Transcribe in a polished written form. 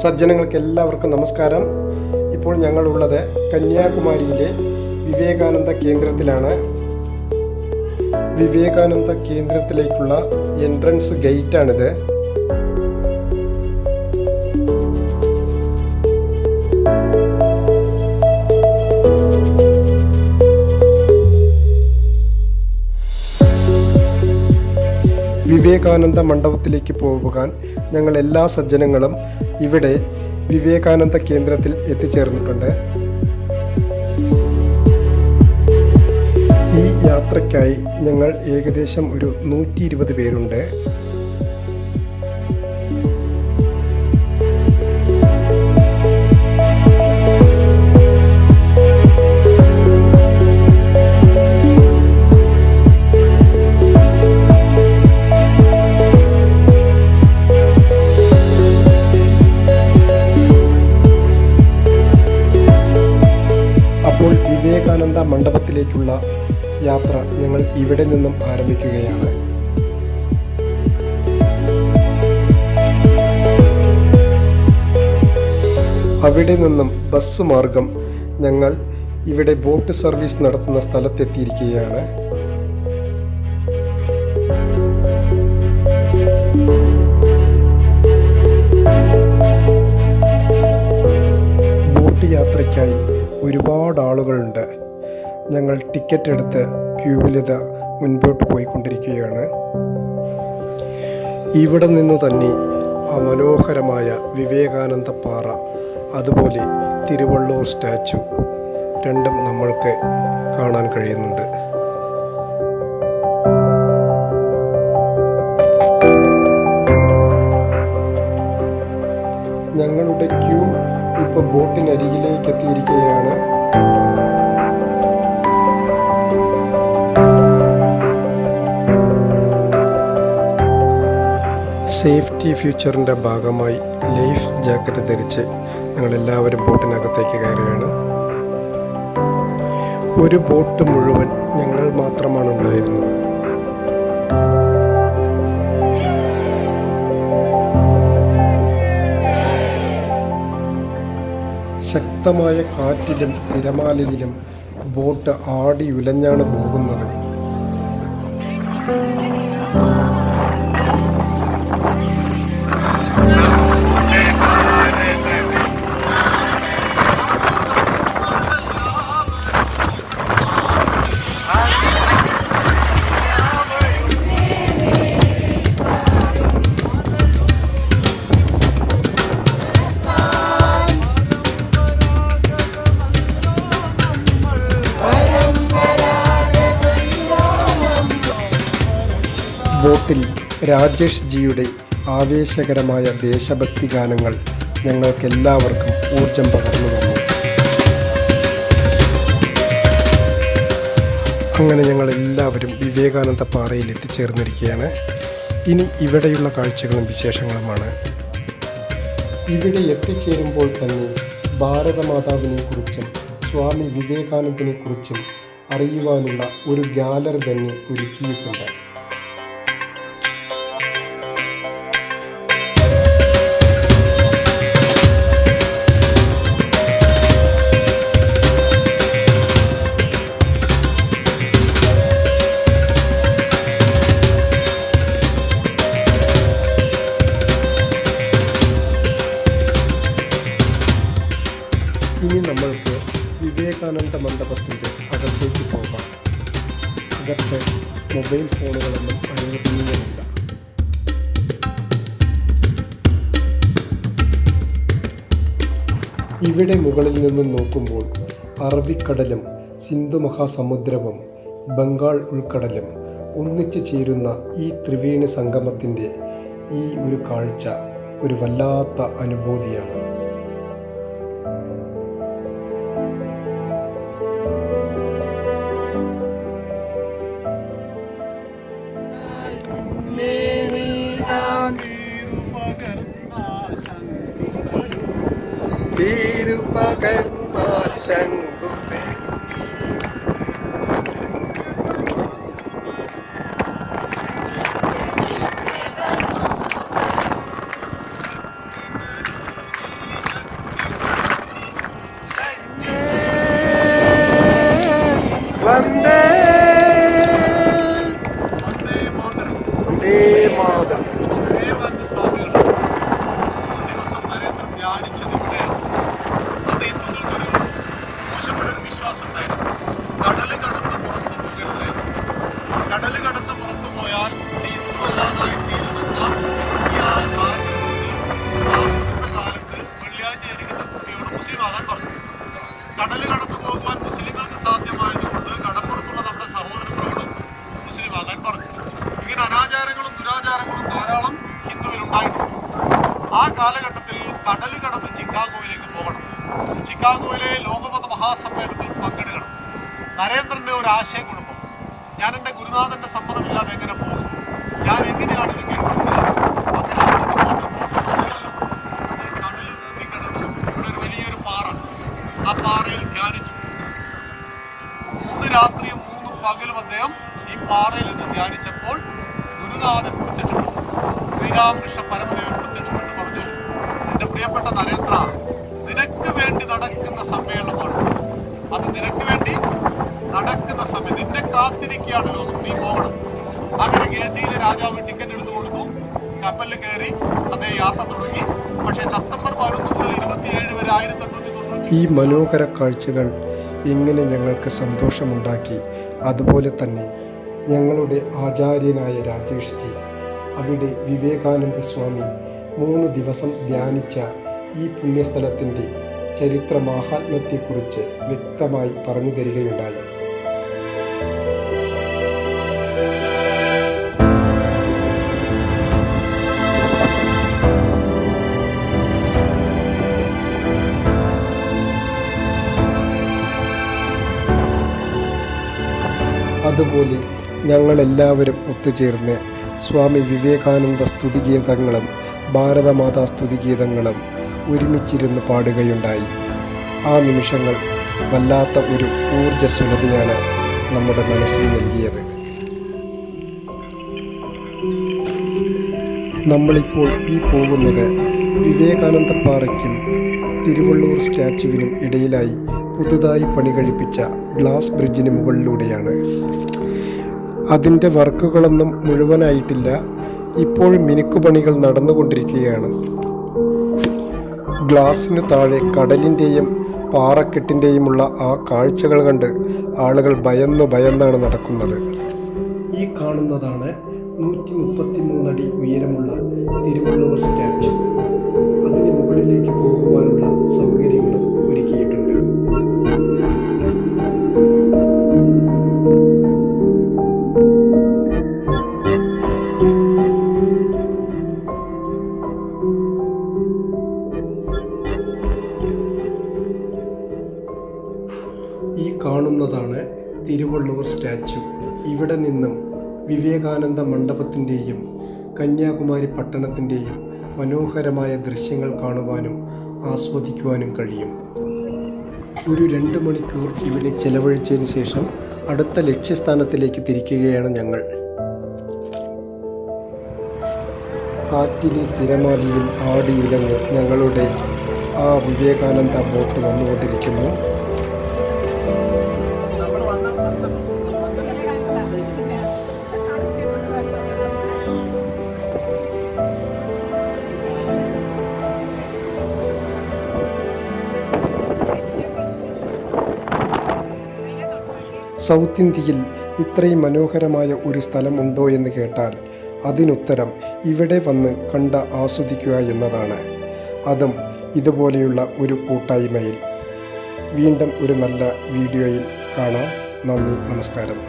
സജ്ജനങ്ങൾക്ക് എല്ലാവർക്കും നമസ്കാരം. ഇപ്പോൾ ഞങ്ങളുള്ളത് കന്യാകുമാരിയിലെ വിവേകാനന്ദ കേന്ദ്രത്തിലാണ്. വിവേകാനന്ദ കേന്ദ്രത്തിലേക്കുള്ള എൻട്രൻസ് ഗേറ്റാണിത്. വിവേകാനന്ദ മണ്ഡപത്തിലേക്ക് പോകാൻ ഞങ്ങൾ എല്ലാ സജ്ജനങ്ങളും ഇവിടെ വിവേകാനന്ദ കേന്ദ്രത്തിൽ എത്തിച്ചേർന്നിട്ടുണ്ട്. ഈ യാത്രയ്ക്കായി ഞങ്ങൾ ഏകദേശം ഒരു 120 പേരുണ്ട്. വിവേകാനന്ദ മണ്ഡപത്തിലേക്കുള്ള യാത്ര ഞങ്ങൾ ഇവിടെ നിന്നും ആരംഭിക്കുകയാണ്. അവിടെ നിന്നും ബസ് മാർഗം ഞങ്ങൾ ഇവിടെ ബോട്ട് സർവീസ് നടത്തുന്ന സ്ഥലത്തെത്തിയിരിക്കുകയാണ്. ബോട്ട് യാത്രയ്ക്കായി ഒരുപാട് ആളുകളുണ്ട്. ഞങ്ങൾ ടിക്കറ്റ് എടുത്ത് ക്യൂവിലിത മുൻപോട്ട് പോയിക്കൊണ്ടിരിക്കുകയാണ്. ഇവിടെ നിന്ന് തന്നെ ആ മനോഹരമായ വിവേകാനന്ദ പാറ, അതുപോലെ തിരുവള്ളൂർ സ്റ്റാച്ചു രണ്ടും നമ്മൾക്ക് കാണാൻ കഴിയുന്നുണ്ട്. ഞങ്ങളുടെ ക്യൂ ഇപ്പോൾ ബോട്ടിനരികിലേക്ക് എത്തിയിരിക്കുകയാണ്. സേഫ്റ്റി ഫീച്ചറിൻ്റെ ഭാഗമായി ലൈഫ് ജാക്കറ്റ് ധരിച്ച് ഞങ്ങളെല്ലാവരും ബോട്ടിനകത്തേക്ക് കയറുകയാണ്. ഒരു ബോട്ട് മുഴുവൻ ഞങ്ങൾ മാത്രമാണ് ഉണ്ടായിരുന്നത്. ശക്തമായ കാറ്റിലും തിരമാലയിലും ബോട്ട് ആടി ഉലഞ്ഞാണ് പോകുന്നത്. ബോട്ടിൽ രാജേഷ് ജിയുടെ ആവേശകരമായ ദേശഭക്തി ഗാനങ്ങൾ ഞങ്ങൾക്കെല്ലാവർക്കും ഊർജം പകർന്നു തന്നു. അങ്ങനെ ഞങ്ങളെല്ലാവരും വിവേകാനന്ദ പാറയിൽ എത്തിച്ചേർന്നിരിക്കുകയാണ്. ഇനി ഇവിടെയുള്ള കാഴ്ചകളും വിശേഷങ്ങളുമാണ്. ഇവിടെ എത്തിച്ചേരുമ്പോൾ തന്നെ ഭാരതമാതാവിനെ കുറിച്ചും സ്വാമി വിവേകാനന്ദനെ കുറിച്ചും അറിയുവാനുള്ള ഒരു ഗാലറി തന്നെ ഒരുക്കിയിട്ടുണ്ട്. ഇനി നമ്മൾക്ക് വിവേകാനന്ദ മണ്ഡപത്തിൻ്റെ അകത്തേക്ക് പോകാം. അകത്ത് മൊബൈൽ ഫോണുകളൊന്നും അനുവദനീയമല്ല. ഇവിടെ മുകളിൽ നിന്നും നോക്കുമ്പോൾ അറബിക്കടലും സിന്ധു മഹാസമുദ്രവും ബംഗാൾ ഉൾക്കടലും ഒന്നിച്ചു ചേരുന്ന ഈ ത്രിവേണി സംഗമത്തിൻ്റെ ഈ ഒരു കാഴ്ച ഒരു വല്ലാത്ത അനുഭൂതിയാണ്. തിരുപകർന്നാൽ ശംഖുതേ വന്ദേ മാതരം. സ്വാമികൾ 3 ദിവസം നരേന്ദ്രൻ ധ്യാനിച്ചത് ഇവിടെയാണ്. അത് ഹിന്ദുക്കൾക്കൊരു മോശപ്പെട്ടൊരു വിശ്വാസം ഉണ്ടായിരുന്നു. കടല് കടന്ന് പുറത്തു പോകരുത്, കടല് കടന്ന് പുറത്തു പോയാൽ ഹിന്ദു അല്ലാതായി തീരുമെന്ന ഈ സാമൂഹിക കാലത്ത് വെള്ളിയാഴ്ച ജനിക്കുന്ന കുട്ടിയോട് മുസ്ലിം ആകാൻ പറഞ്ഞു. കടല് കടന്നു പോകുവാൻ മുസ്ലിങ്ങൾക്ക് സാധ്യമായതുകൊണ്ട് കടപ്പുറത്തുള്ള നമ്മുടെ സഹോദരങ്ങളോടും മുസ്ലിം ആകാൻ പറഞ്ഞു. ഇങ്ങനെ അനാചാരങ്ങളും ദുരാചാരങ്ങളും ധാരാളം ഹിന്ദുവിലുണ്ടായിട്ടുണ്ട്. ആ കാലഘട്ടത്തിൽ കടല് കടന്ന് ചിക്കാഗോയിലേക്ക് പോകണം. ചിക്കാഗോയിലെ ലോകമത മഹാസമ്മേളനത്തിൽ പങ്കെടുക്കണം. നരേന്ദ്രൻ്റെ ഒരു ആശയം കുഴപ്പം, ഞാൻ എൻ്റെ ഗുരുനാഥൻ്റെ സമ്മതമില്ലാതെ എങ്ങനെ പോകും, ഞാൻ എങ്ങനെയാണ് ഇത് കേൾക്കുന്നത്, അങ്ങനെ അവിടുന്ന് പോകണമെന്നില്ലല്ലോ. അത് കടലിൽ നീന്തി കിടന്ന് ഇവിടെ ഒരു വലിയൊരു പാറ, ആ പാറയിൽ ധ്യാനിച്ചു. 3 രാത്രിയും 3 പകലും അദ്ദേഹം ഈ പാറയിൽ നിന്ന് ധ്യാനിച്ചപ്പോൾ ഗുരുനാഥൻ പ്രത്യക്ഷപ്പെട്ടു. ശ്രീരാമകൃഷ്ണ പരമദേവൻ പ്രത്യക്ഷപ്പെട്ട് പറഞ്ഞു, എൻ്റെ പ്രിയപ്പെട്ട നരേന്ദ്ര, നിനക്ക് വേണ്ടി നടക്കുന്ന സമ്മേളനമാണ്, അത് നിനക്ക് വേണ്ടി നടക്കുന്ന സമയം, നിന്നെ കാത്തിരിക്കുകയാണ് ലോകം, നീ പോകണം. അങ്ങനെ ഗേതിയിലെ രാജാവ് ടിക്കറ്റ് എടുത്തു കൊടുത്തു. കപ്പലിൽ കയറി അതേ യാത്ര തുടങ്ങി. പക്ഷേ സെപ്റ്റംബർ 11 മുതൽ 27 വരെ 1890 ഈ മനോഹര കാഴ്ചകൾ എങ്ങനെ ഞങ്ങൾക്ക് സന്തോഷമുണ്ടാക്കി. അതുപോലെ തന്നെ ഞങ്ങളുടെ ആചാര്യനായ രാജേഷ് ജി അവിടെ വിവേകാനന്ദ സ്വാമി 3 ദിവസം ധ്യാനിച്ച ഈ പുണ്യസ്ഥലത്തിൻ്റെ ചരിത്ര മാഹാത്മ്യത്തെക്കുറിച്ച് വ്യക്തമായി പറഞ്ഞു തരികയുണ്ടായി. അതുപോലെ ഞങ്ങളെല്ലാവരും ഒത്തുചേർന്ന് സ്വാമി വിവേകാനന്ദ സ്തുതിഗീതങ്ങളും ഭാരതമാതാ സ്തുതിഗീതങ്ങളും ഒരുമിച്ചിരുന്ന് പാടുകയുണ്ടായി. ആ നിമിഷങ്ങൾ വല്ലാത്ത ഒരു ഊർജ്ജസ്വലതയാണ് നമ്മുടെ മനസ്സിൽ നൽകിയത്. നമ്മളിപ്പോൾ ഈ പോകുന്നത് വിവേകാനന്ദ പാറയ്ക്കും തിരുവള്ളൂർ സ്റ്റാച്യുവിനും ഇടയിലായി പുതുതായി പണി കഴിപ്പിച്ച ഗ്ലാസ് ബ്രിഡ്ജിന് മുകളിലൂടെയാണ്. അതിൻ്റെ വർക്കുകളൊന്നും മുഴുവനായിട്ടില്ല, ഇപ്പോഴും മിനുക്കുപണികൾ നടന്നുകൊണ്ടിരിക്കുകയാണ്. ഗ്ലാസിനു താഴെ കടലിൻ്റെയും പാറക്കെട്ടിൻ്റെയുമുള്ള ആ കാഴ്ചകൾ കണ്ട് ആളുകൾ ഭയന്നാണ് നടക്കുന്നത്. ഈ കാണുന്നതാണ് 133 അടി ഉയരമുള്ള തിരുവള്ളൂർ സ്റ്റാച്യു. അതിന് മുകളിലേക്ക് പോകുവാനുള്ള സൗകര്യങ്ങളും ഒരുക്കിയിട്ടുണ്ട്. ഈ കാണുന്നതാണ് തിരുവള്ളൂർ സ്റ്റാച്യു. ഇവിടെ നിന്നും വിവേകാനന്ദ മണ്ഡപത്തിൻ്റെയും കന്യാകുമാരി പട്ടണത്തിൻ്റെയും മനോഹരമായ ദൃശ്യങ്ങൾ കാണുവാനും ആസ്വദിക്കുവാനും കഴിയും. ഒരു 2 മണിക്കൂർ ഇവിടെ ചെലവഴിച്ചതിന് ശേഷം അടുത്ത ലക്ഷ്യസ്ഥാനത്തിലേക്ക് തിരിക്കുകയാണ് ഞങ്ങൾ. കാറ്റിലെ തിരമാലയിൽ ആടിയുലഞ്ഞ് ഞങ്ങളുടെ ആ വിവേകാനന്ദ ബോട്ട് വന്നുകൊണ്ടിരിക്കുന്നു. സൗത്ത് ഇന്ത്യയിൽ ഇത്രയും മനോഹരമായ ഒരു സ്ഥലം ഉണ്ടോ എന്ന് കേട്ടാൽ അതിനുത്തരം ഇവിടെ വന്ന് കണ്ട് ആസ്വദിക്കുക എന്നതാണ്. അതും ഇതുപോലെയുള്ള ഒരു കൂട്ടായ്മയിൽ. വീണ്ടും ഒരു നല്ല വീഡിയോയിൽ കാണാം. നന്ദി, നമസ്കാരം.